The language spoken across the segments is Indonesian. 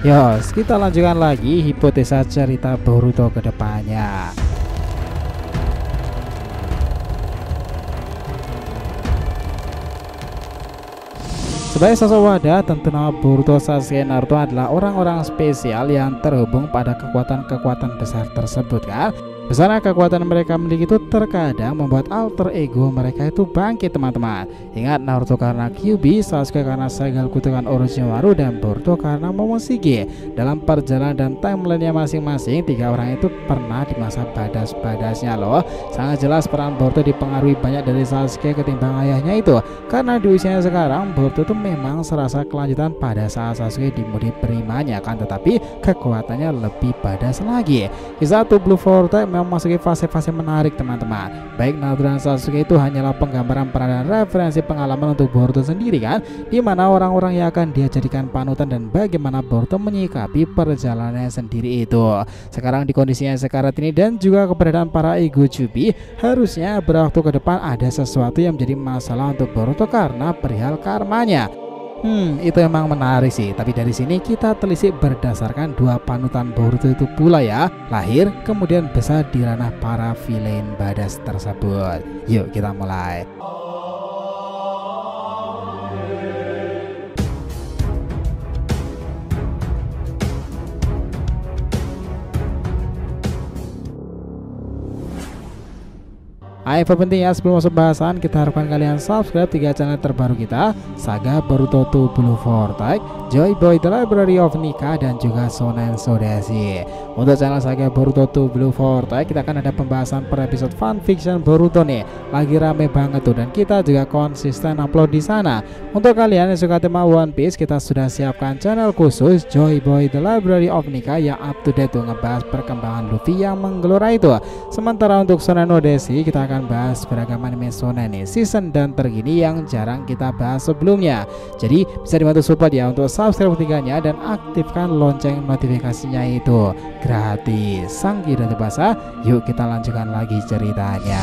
Yos, kita lanjutkan lagi hipotesa cerita Boruto ke depannya. Sebagai sosok wadah, tentu nama Boruto, Sasuke, Naruto adalah orang-orang spesial yang terhubung pada kekuatan-kekuatan besar tersebut kan. Besarnya kekuatan mereka miliki itu terkadang membuat alter ego mereka itu bangkit teman-teman. Ingat, Naruto karena Kyuubi, Sasuke karena segel kutukan Orochimaru, dan Boruto karena Momoshige. Dalam perjalanan dan timelinenya masing-masing, tiga orang itu pernah di masa badas-badasnya loh. Sangat jelas peran Boruto dipengaruhi banyak dari Sasuke ketimbang ayahnya itu. Karena di usianya sekarang, Boruto itu memang serasa kelanjutan pada saat Sasuke di mode primanya kan, tetapi kekuatannya lebih badas lagi. Kisah Blue Vortex memasuki fase-fase menarik teman-teman. Baik Naruto dan Sasuke itu hanyalah penggambaran peran dan referensi pengalaman untuk Boruto sendiri kan, dimana orang-orang yang akan dia jadikan panutan dan bagaimana Boruto menyikapi perjalanannya sendiri itu. Sekarang di kondisinya sekarang ini dan juga keberadaan para ego Kyuubi, harusnya berawaktu ke depan ada sesuatu yang menjadi masalah untuk Boruto karena perihal karmanya. Itu emang menarik sih, tapi dari sini kita telisik berdasarkan dua panutan Boruto itu pula ya, lahir kemudian besar di ranah para villain badas tersebut. Yuk kita mulai. Info penting ya, sebelum masuk bahasan kita harapkan kalian subscribe 3 channel terbaru kita, Saga Boruto to Blue Vortex, Joy Boy The Library of Nika, dan juga Shonen Sodashi. Untuk channel Saga Boruto to Blue Vortex kita akan ada pembahasan per episode fanfiction Boruto nih, lagi rame banget tuh, dan kita juga konsisten upload di sana. Untuk kalian yang suka tema One Piece, kita sudah siapkan channel khusus Joy Boy The Library of Nika yang up to date tuh, ngebahas perkembangan Luffy yang menggelora itu. Sementara untuk Shonen Sodashi kita akan bahas beragam anime shonen nih, season dan terkini yang jarang kita bahas sebelumnya. Jadi bisa dibantu support ya untuk subscribe ketiganya dan aktifkan lonceng notifikasinya itu gratis. Sangki dan bahasa, yuk kita lanjutkan lagi ceritanya.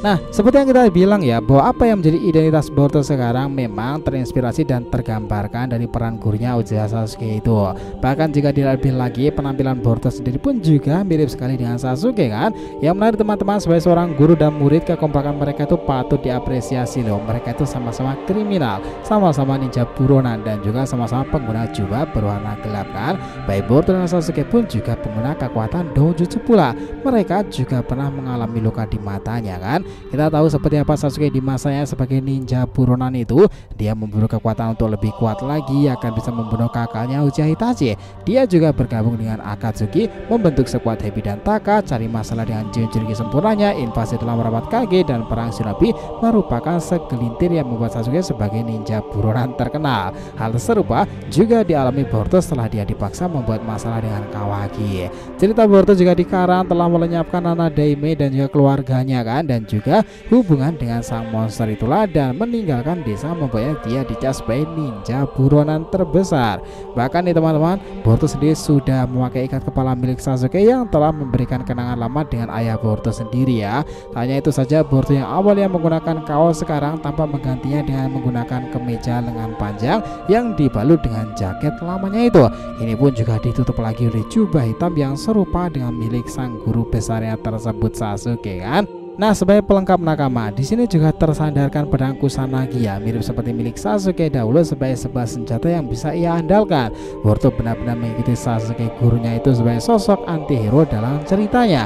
Nah, seperti yang kita bilang ya, bahwa apa yang menjadi identitas Boruto sekarang memang terinspirasi dan tergambarkan dari peran gurunya Uchiha Sasuke itu. Bahkan jika dilihat lebih lagi, penampilan Boruto sendiri pun juga mirip sekali dengan Sasuke kan. Yang menarik teman-teman, sebagai seorang guru dan murid, kekompakan mereka itu patut diapresiasi loh. Mereka itu sama-sama kriminal, sama-sama ninja buronan, dan juga sama-sama pengguna jubah berwarna gelap kan. Baik Boruto dan Sasuke pun juga pengguna kekuatan dojutsu pula. Mereka juga pernah mengalami luka di matanya kan. Kita tahu seperti apa Sasuke di masanya sebagai ninja buronan itu. Dia memburu kekuatan untuk lebih kuat lagi, akan bisa membunuh kakaknya Uchiha Itachi. Dia juga bergabung dengan Akatsuki, membentuk sekuat Hebi dan Taka, cari masalah dengan Jinchuriki sempurnanya, invasi dalam rapat Kage, dan perang shinobi merupakan segelintir yang membuat Sasuke sebagai ninja buronan terkenal. Hal serupa juga dialami Boruto setelah dia dipaksa membuat masalah dengan Kawaki. Cerita Boruto juga dikarang telah melenyapkan Nana Daime dan juga keluarganya kan, dan juga hubungan dengan sang monster itulah, dan meninggalkan desa membuatnya dia dicap sebagai ninja buronan terbesar. Bahkan nih teman-teman, Boruto sendiri sudah memakai ikat kepala milik Sasuke yang telah memberikan kenangan lama dengan ayah Boruto sendiri ya. Hanya itu saja, Boruto yang awalnya menggunakan kaos sekarang tampak menggantinya dengan menggunakan kemeja lengan panjang yang dibalut dengan jaket lamanya itu. Ini pun juga ditutup lagi oleh jubah hitam yang serupa dengan milik sang guru besarnya tersebut Sasuke kan. Nah, sebagai pelengkap nakama, di sini juga tersandarkan pedang Kusanagi ya, mirip seperti milik Sasuke dahulu sebagai sebuah senjata yang bisa ia andalkan. Boruto benar-benar mengikuti Sasuke gurunya itu sebagai sosok anti-hero dalam ceritanya.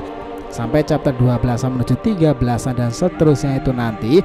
Sampai chapter 12 menuju 13 dan seterusnya itu nanti,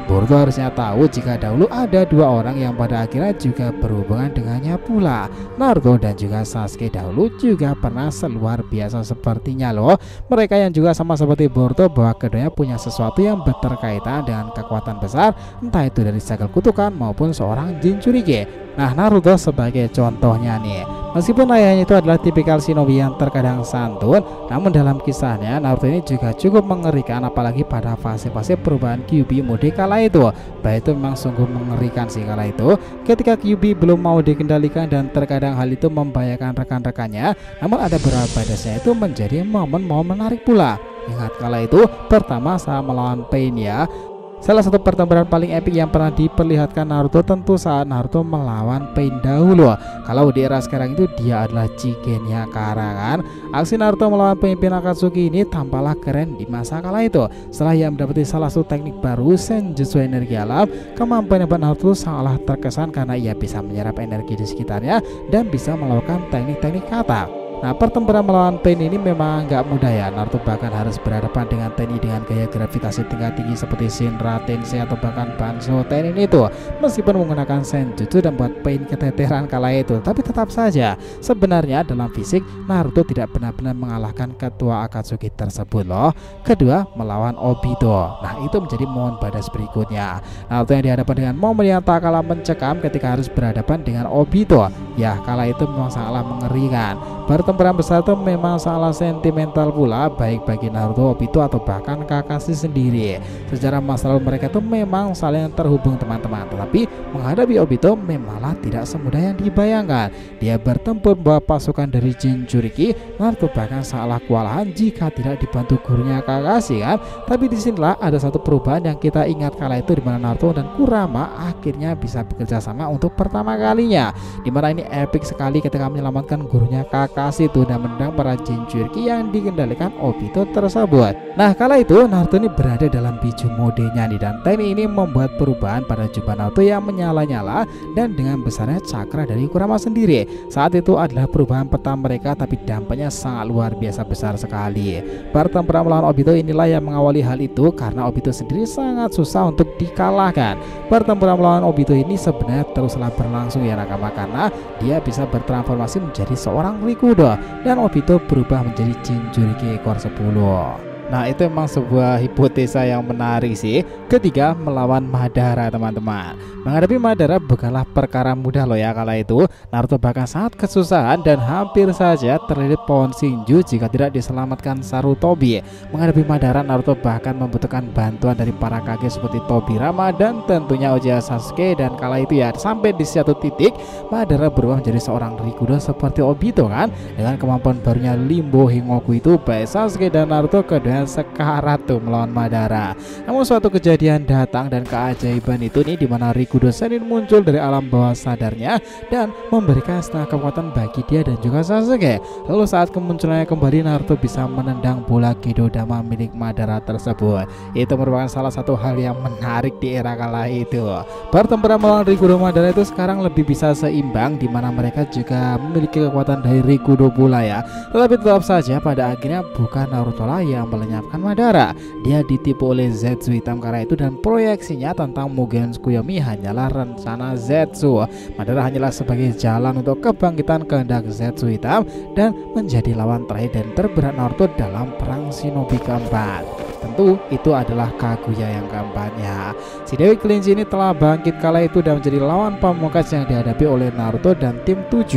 Boruto harusnya tahu jika dahulu ada dua orang yang pada akhirnya juga berhubungan dengannya pula. Naruto dan juga Sasuke dahulu juga pernah seluar biasa sepertinya loh. Mereka yang juga sama seperti Boruto bahwa keduanya punya sesuatu yang berkaitan dengan kekuatan besar, entah itu dari segel kutukan maupun seorang Jinchuriki. Nah, Naruto sebagai contohnya nih, meskipun ayahnya itu adalah tipikal shinobi yang terkadang santun, namun dalam kisahnya Naruto ini juga cukup mengerikan, apalagi pada fase-fase perubahan Kyuubi mode kala itu. Baik, itu memang sungguh mengerikan sih kala itu, ketika Kyuubi belum mau dikendalikan dan terkadang hal itu membahayakan rekan-rekannya. Namun ada beberapa badasnya itu menjadi momen-momen menarik pula. Ingat kala itu pertama saat melawan Pain ya, Salah satu pertempuran paling epik yang pernah diperlihatkan Naruto tentu saat Naruto melawan Pain dahulu. Kalau di era sekarang itu dia adalah Shigenya Kara kan. Aksi Naruto melawan pemimpin Akatsuki ini tampaklah keren di masa kala itu. Setelah ia mendapati salah satu teknik baru Senjutsu energi alam, kemampuan hebat Naruto sangatlah terkesan karena ia bisa menyerap energi di sekitarnya dan bisa melakukan teknik-teknik kata. Nah, pertempuran melawan Pain ini memang nggak mudah ya. Naruto bahkan harus berhadapan dengan TNI dengan gaya gravitasi tingkat tinggi seperti Shinra Tensei atau bahkan Banzo Tenin itu. Meskipun menggunakan Senjutsu dan buat Pain keteteran kala itu, tapi tetap saja sebenarnya dalam fisik Naruto tidak benar-benar mengalahkan ketua Akatsuki tersebut loh. Kedua, melawan Obito. Nah, itu menjadi momen badas berikutnya. Naruto yang dihadapkan dengan momen yang tak kalah mencekam ketika harus berhadapan dengan Obito. Ya, kala itu memang sangatlah mengerikan. Pertempuran besar itu memang sangat sentimental pula, baik bagi Naruto, Obito atau bahkan Kakashi sendiri. Secara masa lalu mereka itu memang saling terhubung teman-teman. Tetapi menghadapi Obito memanglah tidak semudah yang dibayangkan. Dia bertempur bawa pasukan dari Jinchuriki. Naruto bahkan sangatlah kewalahan jika tidak dibantu gurunya Kakashi kan. Tapi disinilah ada satu perubahan yang kita ingat kala itu, di mana Naruto dan Kurama akhirnya bisa bekerja sama untuk pertama kalinya. Dimana ini epic sekali ketika menyelamatkan gurunya Kakashi itu dan menendang para Jinchuriki yang dikendalikan Obito tersebut. Nah, kala itu Naruto ini berada dalam biju modenya nih, dan teknik ini membuat perubahan pada jubah Naruto yang menyala-nyala dan dengan besarnya cakra dari Kurama sendiri. Saat itu adalah perubahan peta mereka, tapi dampaknya sangat luar biasa besar sekali. Pertempuran melawan Obito inilah yang mengawali hal itu karena Obito sendiri sangat susah untuk dikalahkan. Pertempuran melawan Obito ini sebenarnya teruslah berlangsung ya nakama, karena dia bisa bertransformasi menjadi seorang Rikudo dan Obito berubah menjadi Jinchuriki ekor 10. Nah, itu memang sebuah hipotesa yang menarik sih. Ketiga, melawan Madara teman-teman. Menghadapi Madara bukanlah perkara mudah loh ya kala itu. Naruto bahkan sangat kesusahan dan hampir saja terlilit pohon Shinju jika tidak diselamatkan Sarutobi. Menghadapi Madara, Naruto bahkan membutuhkan bantuan dari para kakek seperti Tobirama dan tentunya Uchiha Sasuke. Dan kala itu ya sampai di satu titik Madara berubah menjadi seorang Rikudo seperti Obito kan. Dengan kemampuan barunya Limbo Hingoku itu, baik Sasuke dan Naruto kedua sekarat tuh melawan Madara. Namun suatu kejadian datang dan keajaiban itu nih, dimana Rikudo Senin muncul dari alam bawah sadarnya dan memberikan setengah kekuatan bagi dia dan juga Sasuke. Lalu saat kemunculannya kembali, Naruto bisa menendang bola Gedo Dama milik Madara tersebut. Itu merupakan salah satu hal yang menarik di era kala itu. Pertempuran melawan Rikudo Madara itu sekarang lebih bisa seimbang, dimana mereka juga memiliki kekuatan dari Rikudo pula ya. Tetapi tetap saja pada akhirnya bukan Naruto lah yang melenyapkan Madara. Dia ditipu oleh Zetsu hitam kala itu, dan proyeksinya tentang Mugen Tsukuyomi hanyalah rencana Zetsu. Madara hanyalah sebagai jalan untuk kebangkitan kehendak Zetsu hitam dan menjadi lawan terakhir dan terberat Naruto dalam perang Shinobi keempat. Tentu itu adalah Kaguya yang keempatnya. Si Dewi Kelinci ini telah bangkit kala itu dan menjadi lawan pamungkas yang dihadapi oleh Naruto dan tim 7.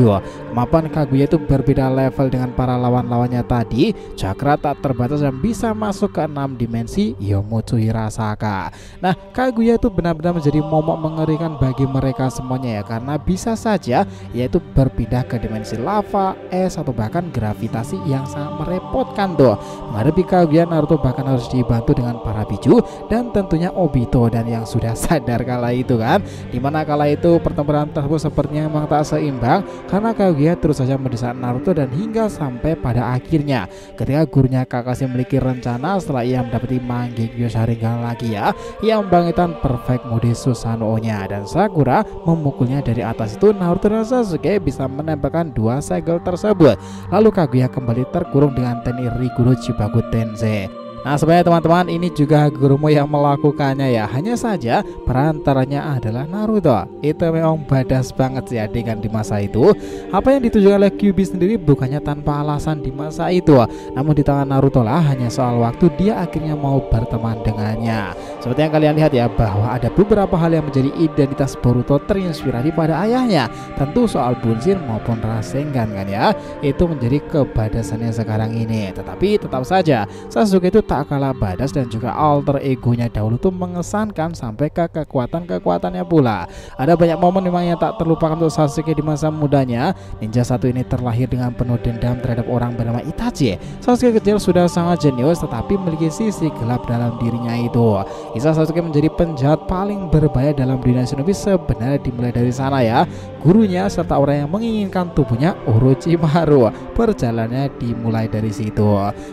Kemampuan Kaguya itu berbeda level dengan para lawan-lawannya tadi. Cakra tak terbatas dan bisa masuk ke 6 dimensi Yomotsu Hirasaka. Nah, Kaguya itu benar-benar menjadi momok mengerikan bagi mereka semuanya ya, karena bisa saja yaitu berpindah ke dimensi lava, es atau bahkan gravitasi yang sangat merepotkan tuh. Menghadapi Kaguya, Naruto bahkan harus dibantu dengan para biju dan tentunya Obito dan yang sudah sadar kala itu kan, dimana kala itu pertempuran tersebut sepertinya memang tak seimbang karena Kaguya terus saja mendesak Naruto dan hingga sampai pada akhirnya ketika gurunya Kakashi memiliki rencana setelah ia mendapati Mangekyo Sharingan lagi ya, ia membangkitkan perfect mode Susanoo-nya dan Sakura memukulnya dari atas itu. Naruto dan Sasuke bisa menembakkan dua segel tersebut, lalu Kaguya kembali terkurung dengan teknik Rikudo Chibaku Tensei. Nah, sebenarnya teman-teman ini juga Hagurumo yang melakukannya ya, hanya saja perantaranya adalah Naruto. Itu memang badas banget sih adegan di masa itu. Apa yang ditujukan oleh Kyuubi sendiri bukannya tanpa alasan di masa itu, namun di tangan Naruto lah hanya soal waktu dia akhirnya mau berteman dengannya. Seperti yang kalian lihat ya, bahwa ada beberapa hal yang menjadi identitas Boruto terinspirasi pada ayahnya. Tentu soal Bunshin maupun Rasengan kan ya, itu menjadi kebadasannya sekarang ini. Tetapi tetap saja Sasuke itu tak kalah badas dan juga alter egonya dahulu tuh mengesankan sampai ke kekuatan-kekuatannya pula. Ada banyak momen memang yang tak terlupakan untuk Sasuke di masa mudanya. Ninja satu ini terlahir dengan penuh dendam terhadap orang bernama Itachi. Sasuke kecil sudah sangat jenius tetapi memiliki sisi gelap dalam dirinya itu. Kisah Sasuke menjadi penjahat paling berbahaya dalam dunia shinobi sebenarnya dimulai dari sana ya. Gurunya serta orang yang menginginkan tubuhnya Orochimaru. Perjalanannya dimulai dari situ.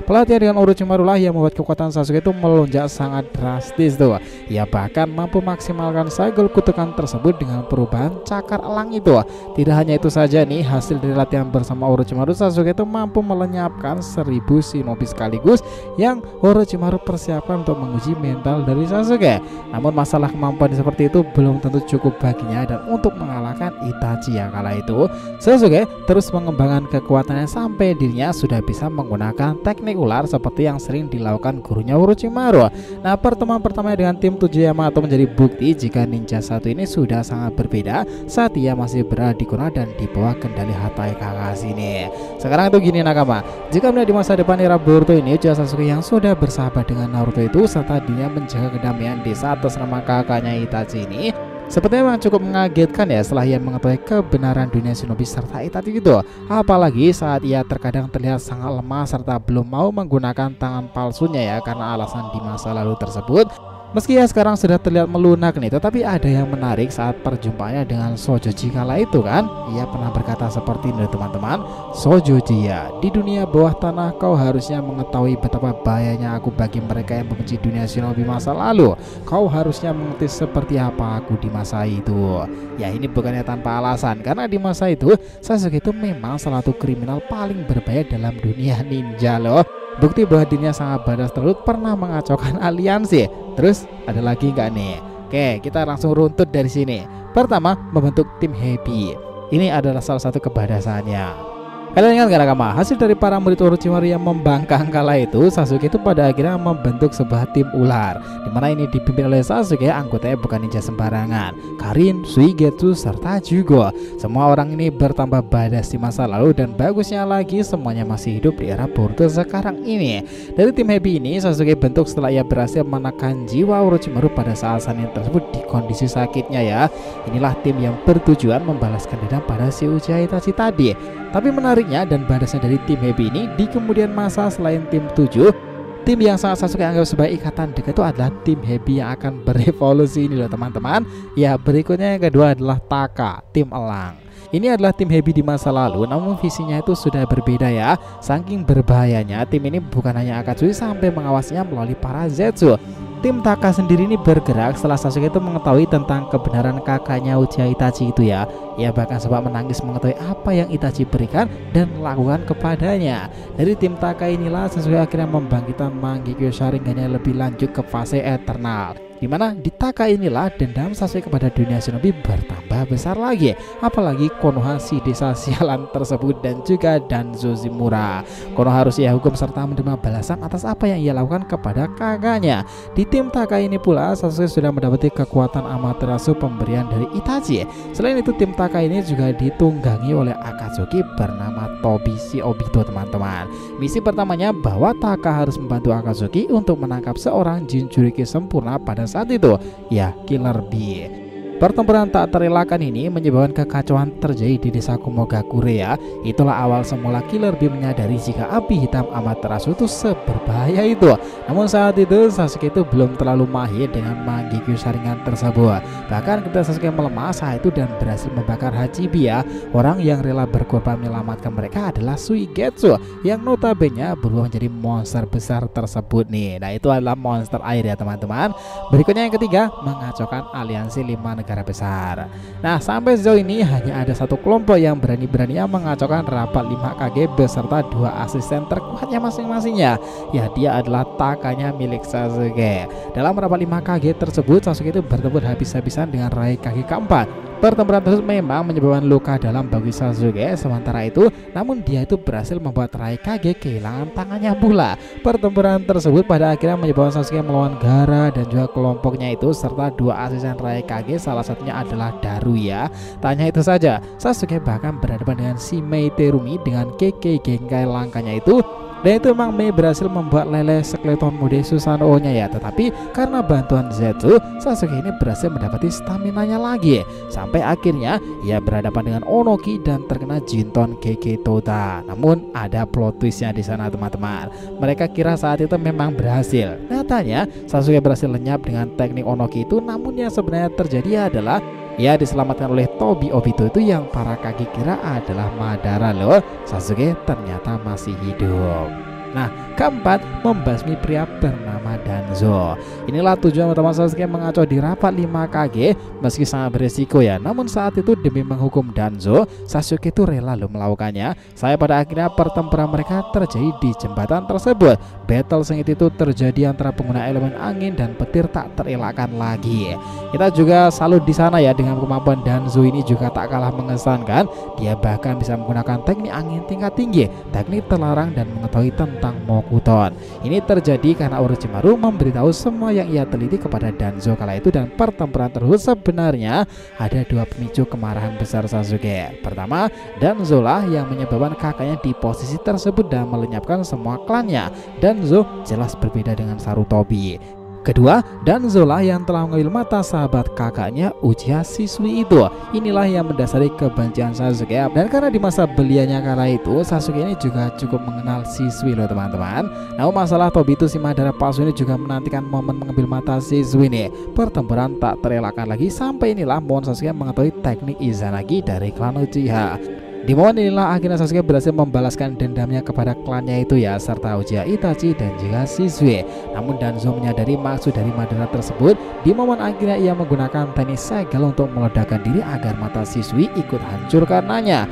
Pelatihan dengan Orochimaru lah yang membuat kekuatan Sasuke itu melonjak sangat drastis tuh. Ia bahkan mampu maksimalkan cycle kutukan tersebut dengan perubahan cakar elang itu. Tidak hanya itu saja nih, hasil dari latihan bersama Orochimaru, Sasuke itu mampu melenyapkan 1000 shinobi sekaligus yang Orochimaru persiapkan untuk menguji mental dari Sasuke. Namun masalah kemampuan seperti itu belum tentu cukup baginya, dan untuk mengalahkan Itachi yang kala itu, Sasuke terus mengembangkan kekuatannya sampai dirinya sudah bisa menggunakan teknik ular seperti yang sering dilakukan gurunya Orochimaru. Nah, pertemuan pertamanya dengan tim 7 Yamato menjadi bukti jika ninja satu ini sudah sangat berbeda saat ia masih berada di Konoha dan di bawah kendali Hatake Kakashi ini. Sekarang itu gini nakama, jika melihat di masa depan era Boruto ini, Uchiha Sasuke yang sudah bersahabat dengan Naruto itu serta dirinya menjaga kedamaian desa atas nama kakaknya Itachi ini, sepertinya memang cukup mengagetkan ya setelah ia mengetahui kebenaran dunia shinobi serta Itachi gitu. Apalagi saat ia terkadang terlihat sangat lemah serta belum mau menggunakan tangan palsunya ya karena alasan di masa lalu tersebut. Meski ya sekarang sudah terlihat melunak nih, tetapi ada yang menarik saat perjumpaannya dengan Shojoji kala itu kan. Ia pernah berkata seperti ini teman-teman, "Shojoji ya, di dunia bawah tanah kau harusnya mengetahui betapa bahayanya aku bagi mereka yang membenci dunia shinobi masa lalu. Kau harusnya mengerti seperti apa aku di masa itu." Ya ini bukannya tanpa alasan, karena di masa itu Sasuke itu memang salah satu kriminal paling berbahaya dalam dunia ninja loh. Bukti bahwa dirinya sangat badas tersebut pernah mengacaukan aliansi. Terus ada lagi nggak nih? Oke, kita langsung runtut dari sini. Pertama, membentuk tim Happy. Ini adalah salah satu kebadasannya. Kalian ingat gak nakama, hasil dari para murid Orochimaru yang membangkang kala itu, Sasuke itu pada akhirnya membentuk sebuah tim ular, dimana ini dipimpin oleh Sasuke. Anggotanya bukan ninja sembarangan, Karin, Suigetsu, serta Jugo. Semua orang ini bertambah badas di masa lalu, dan bagusnya lagi semuanya masih hidup di era Boruto sekarang ini. Dari tim Happy ini Sasuke bentuk setelah ia berhasil menekan jiwa Orochimaru pada saat yang tersebut di kondisi sakitnya ya. Inilah tim yang bertujuan membalaskan dendam pada si Uchiha Itachi tadi. Tapi menariknya dan badasnya dari tim Happy ini, di kemudian masa selain tim 7, tim yang sangat Sasuke anggap sebagai ikatan dekat itu adalah tim Happy yang akan berevolusi ini loh teman-teman. Ya, berikutnya yang kedua adalah Taka, tim elang. Ini adalah tim Happy di masa lalu, namun visinya itu sudah berbeda ya. Saking berbahayanya, tim ini bukan hanya Akatsuki sampai mengawasinya melalui para Zetsu. Tim Taka sendiri ini bergerak setelah Sasuke itu mengetahui tentang kebenaran kakaknya Uchiha Itachi itu ya. Ia bahkan sempat menangis mengetahui apa yang Itachi berikan dan lakukan kepadanya. Dari tim Taka inilah Sasuke akhirnya membangkitkan Mangekyo Sharingannya lebih lanjut ke fase eternal, dimana di Taka inilah dendam Sasuke kepada dunia shinobi bertambah besar lagi. Apalagi Konoha si desa sialan tersebut dan juga Danzo Shimura. Konoha harus ia hukum serta menerima balasan atas apa yang ia lakukan kepada kakaknya. Di tim Taka ini pula Sasuke sudah mendapati kekuatan Amaterasu pemberian dari Itachi. Selain itu tim Taka ini juga ditunggangi oleh Akatsuki bernama Tobi si Obito teman-teman. Misi pertamanya bahwa Taka harus membantu Akatsuki untuk menangkap seorang Jinchuriki sempurna pada saat itu, ya Killer Bee. Pertempuran tak terelakkan ini menyebabkan kekacauan terjadi di desa Kumogakure ya. Itulah awal semula Killer Bee menyadari jika api hitam Amaterasu itu seberbahaya itu. Namun saat itu Sasuke itu belum terlalu mahir dengan Mangekyo Sharingan tersebut. Bahkan ketika Sasuke melemah saat itu dan berhasil membakar Hachibi ya, orang yang rela berkorban menyelamatkan mereka adalah Suigetsu yang notabene berubah menjadi monster besar tersebut nih. Nah itu adalah monster air ya teman-teman. Berikutnya yang ketiga, mengacaukan aliansi 5 negara besar. Nah sampai sejauh ini hanya ada satu kelompok yang berani-beraninya mengacaukan rapat 5 Kage beserta 2 asisten terkuatnya masing-masingnya. Ya dia adalah Takanya milik Sasuke. Dalam rapat 5 Kage tersebut Sasuke itu bertempur habis-habisan dengan Raikage keempat. Pertempuran tersebut memang menyebabkan luka dalam bagi Sasuke. Sementara itu namun dia itu berhasil membuat Raikage kehilangan tangannya pula. Pertempuran tersebut pada akhirnya menyebabkan Sasuke melawan Gaara dan juga kelompoknya itu serta 2 asisten Raikage, salah satunya adalah Daru ya. Tanya itu saja, Sasuke bahkan berhadapan dengan Shimei Terumi dengan Kekkei Genkai langkanya itu. Dan itu memang Mei berhasil membuat leleh skeleton mode Susanoo-nya ya. Tetapi karena bantuan Zetsu, Sasuke ini berhasil mendapati stamina-nya lagi. Sampai akhirnya ia berhadapan dengan Onoki dan terkena Jinton Keke Tota. Namun ada plot twistnya di sana teman-teman. Mereka kira saat itu memang berhasil. Nyatanya Sasuke berhasil lenyap dengan teknik Onoki itu. Namun yang sebenarnya terjadi adalah ia diselamatkan oleh Tobi Obito itu yang para kaki kira adalah Madara loh. Sasuke ternyata masih hidup. Nah, keempat, membasmi pria bernama Danzo. Inilah tujuan utama Sasuke mengacau di rapat 5 Kage, meski sangat beresiko ya. Namun saat itu demi menghukum Danzo, Sasuke itu rela loh melakukannya. Saya pada akhirnya pertempuran mereka terjadi di jembatan tersebut. Battle sengit itu terjadi antara pengguna elemen angin dan petir tak terelakkan lagi. Kita juga salut di sana ya dengan kemampuan Danzo ini juga tak kalah mengesankan. Dia bahkan bisa menggunakan teknik angin tingkat tinggi, teknik terlarang dan mengetahui tentang Mokuton. Ini terjadi karena Orochimaru memberitahu semua yang ia teliti kepada Danzo kala itu, dan pertempuran tersebut sebenarnya ada 2 pemicu kemarahan besar Sasuke. Pertama, Danzo lah yang menyebabkan kakaknya di posisi tersebut dan melenyapkan semua klannya. Danzo jelas berbeda dengan Sarutobi. Kedua, Danzo lah yang telah mengambil mata sahabat kakaknya Uchiha Shisui itu. Inilah yang mendasari kebencian Sasuke. Dan karena di masa belianya kala itu, Sasuke ini juga cukup mengenal Shisui loh teman-teman. Namun masalah Tobi itu si Madara palsu ini juga menantikan momen mengambil mata Shisui ini. Pertempuran tak terelakkan lagi sampai inilah momen Sasuke mengetahui teknik Izanagi dari klan Uchiha. Di momen inilah akhirnya Sasuke berhasil membalaskan dendamnya kepada klannya itu ya, serta Uchiha Itachi dan juga Shisui. Namun Danzo menyadari maksud dari Madara tersebut. Di momen akhirnya ia menggunakan teknik segel untuk meledakkan diri agar mata Shisui ikut hancur karenanya.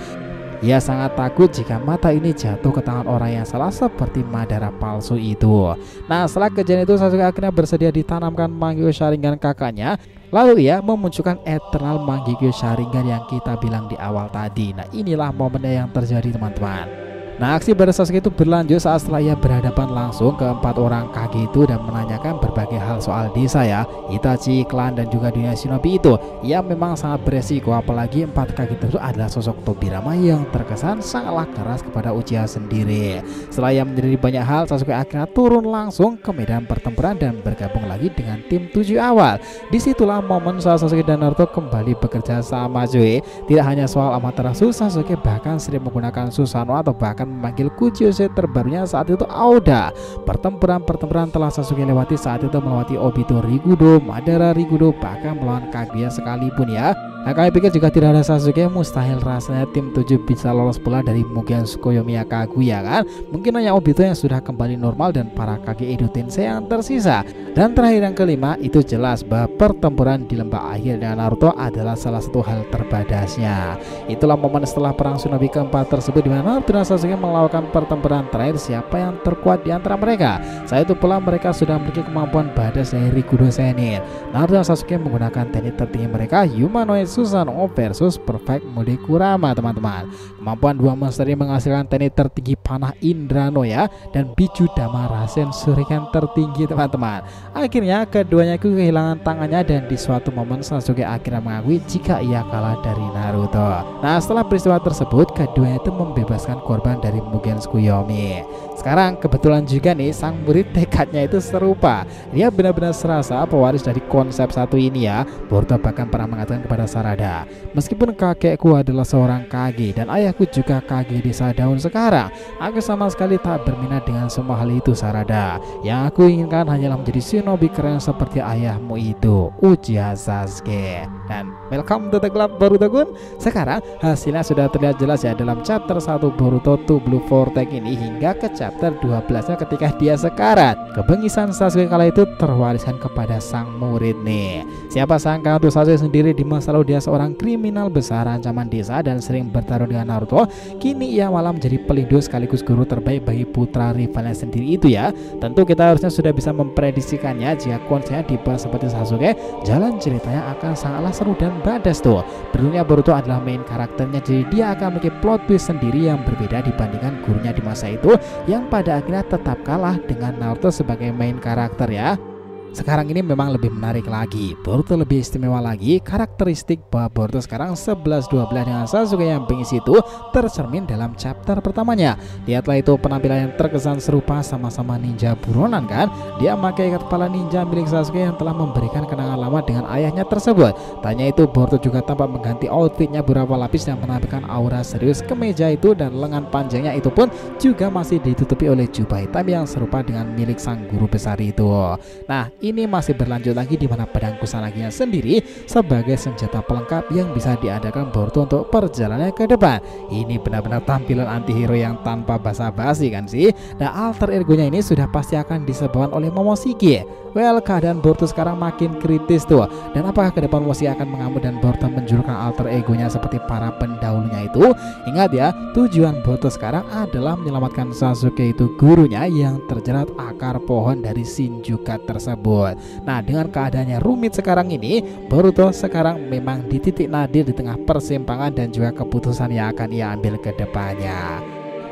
Ia sangat takut jika mata ini jatuh ke tangan orang yang salah seperti Madara palsu itu. Nah, setelah kejadian itu Sasuke akhirnya bersedia ditanamkan Mangekyo Sharingan kakaknya. Lalu ia memunculkan Eternal Mangekyo Sharingan yang kita bilang di awal tadi. Nah, inilah momennya yang terjadi teman-teman. Nah, aksi pada Sasuke itu berlanjut saat setelah ia berhadapan langsung ke 4 orang Kage itu dan menanyakan berbagai hal soal desa ya, Itachi, klan dan juga dunia shinobi itu. Ia memang sangat beresiko, apalagi 4 Kage itu adalah sosok Tobirama yang terkesan sangatlah keras kepada Uchiha sendiri. Setelah ia menjadi banyak hal, Sasuke akhirnya turun langsung ke medan pertempuran dan bergabung lagi dengan tim 7 awal. Disitulah momen saat Sasuke dan Naruto kembali bekerja sama cuy. Tidak hanya soal Amaterasu, Sasuke bahkan sering menggunakan Susanoo atau bahkan memanggil Kuchiyose terbarunya saat itu Aoda. Pertempuran telah Sasuke lewati saat itu melewati Obito Rikudo, Madara Rikudo, bahkan melawan Kaguya sekalipun ya. Nah, kami pikir jika tidak ada Sasuke, mustahil rasanya tim 7 bisa lolos pula dari Mugen Tsukuyomi Kaguya kan. Mungkin hanya Obito yang sudah kembali normal dan para Kage Edo Tensei yang tersisa. Dan terakhir yang kelima, itu jelas bahwa pertempuran di lembah akhir dengan Naruto adalah salah satu hal terbadasnya. Itulah momen setelah perang shinobi keempat tersebut di mana Naruto dan Sasuke melakukan pertempuran terakhir siapa yang terkuat di antara mereka. Saat itu pula mereka sudah memiliki kemampuan badas dari Rikudo Sennin. Naruto dan Sasuke menggunakan teknik tertinggi mereka, Humanoid Susanoo versus Perfect Mode Kurama teman-teman. Kemampuan dua monster ini menghasilkan teknik tertinggi panah Indrano ya, dan Biju Dama Rasen Shuriken tertinggi teman-teman. Akhirnya keduanya kehilangan tangannya dan di suatu momen Sasuke akhirnya mengakui jika ia kalah dari Naruto. Nah, setelah peristiwa tersebut keduanya itu membebaskan korban dari Mugen Tsukuyomi. Sekarang kebetulan juga nih sang murid tekadnya itu serupa. Dia benar-benar serasa pewaris dari konsep satu ini ya. Boruto bahkan pernah mengatakan kepada Sarada, meskipun kakekku adalah seorang Kage dan ayahku juga Kage desa daun sekarang, aku sama sekali tak berminat dengan semua hal itu Sarada. Yang aku inginkan hanyalah menjadi shinobi keren seperti ayahmu itu, Uchiha Sasuke. Dan welcome to the club Boruto-kun. Sekarang hasilnya sudah terlihat jelas ya dalam chapter 1 Boruto to Blue Vortex ini hingga ke chapter 12-nya ketika dia sekarat. Kebengisan Sasuke kala itu terwariskan kepada sang murid nih. Siapa sangka untuk Sasuke sendiri di masa lalu dia seorang kriminal besar ancaman desa dan sering bertarung dengan Naruto. Kini ia malah menjadi pelindung sekaligus guru terbaik bagi putra rivalnya sendiri itu ya. Tentu kita harusnya sudah bisa memprediksikannya jika konsepnya dibahas seperti Sasuke, jalan ceritanya akan sangatlah seru dan badas tuh. Beruntungnya Boruto adalah main karakternya, jadi dia akan memiliki plot twist sendiri yang berbeda dibandingkan gurunya di masa itu yang pada akhirnya tetap kalah dengan Naruto sebagai main karakter ya. sekarang ini memang lebih menarik lagi. Boruto lebih istimewa lagi. Karakteristik bahwa Boruto sekarang 11-12 dengan Sasuke yang bengis itu tercermin dalam chapter pertamanya. Lihatlah itu penampilan yang terkesan serupa, sama-sama ninja buronan kan. Dia memakai ikat kepala ninja milik Sasuke yang telah memberikan kenangan lama dengan ayahnya tersebut. Tanya itu Boruto juga tampak mengganti outfitnya beberapa lapis yang menampilkan aura serius. Kemeja itu dan lengan panjangnya itu pun juga masih ditutupi oleh jubah hitam yang serupa dengan milik sang guru besar itu. Nah, ini masih berlanjut lagi di mana pedang Kusanaginya sendiri sebagai senjata pelengkap yang bisa diandalkan Boruto untuk perjalanan ke depan. Ini benar-benar tampilan antihero yang tanpa basa-basi kan sih. Nah, alter egonya ini sudah pasti akan disebabkan oleh Momoshiki. Well, keadaan Boruto sekarang makin kritis tuh. Dan apakah ke depan Momoshiki akan mengamuk dan Boruto menjulurkan alter egonya seperti para pendahulunya itu? Ingat ya, tujuan Boruto sekarang adalah menyelamatkan Sasuke itu gurunya yang terjerat akar pohon dari Shinjuku tersebut. Nah, dengan keadaannya rumit sekarang ini, Boruto sekarang memang di titik nadir di tengah persimpangan dan juga keputusan yang akan ia ambil ke depannya.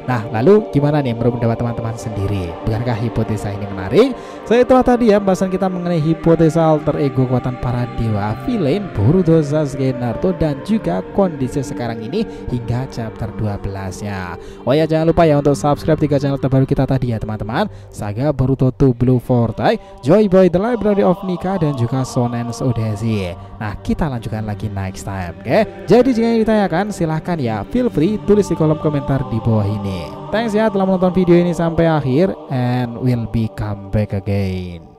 Nah, lalu gimana nih menurut pendapat teman-teman sendiri? Bukankah hipotesa ini menarik? Saya telah tadi ya bahasan kita mengenai hipotesa alter ego kekuatan para dewa villain Boruto, Sasuke, Naruto, dan juga kondisi sekarang ini hingga chapter 12-nya. Oh ya, jangan lupa ya untuk subscribe 3 channel terbaru kita tadi ya teman-teman. Saga Boruto to Blue Vortex, Joy Boy The Library of Nika, dan juga Shonen Odyssey. Nah, kita lanjutkan lagi next time, oke? Jadi jika ingin ditanyakan silahkan ya, feel free tulis di kolom komentar di bawah ini. Thanks ya telah menonton video ini sampai akhir, and we'll be come back again.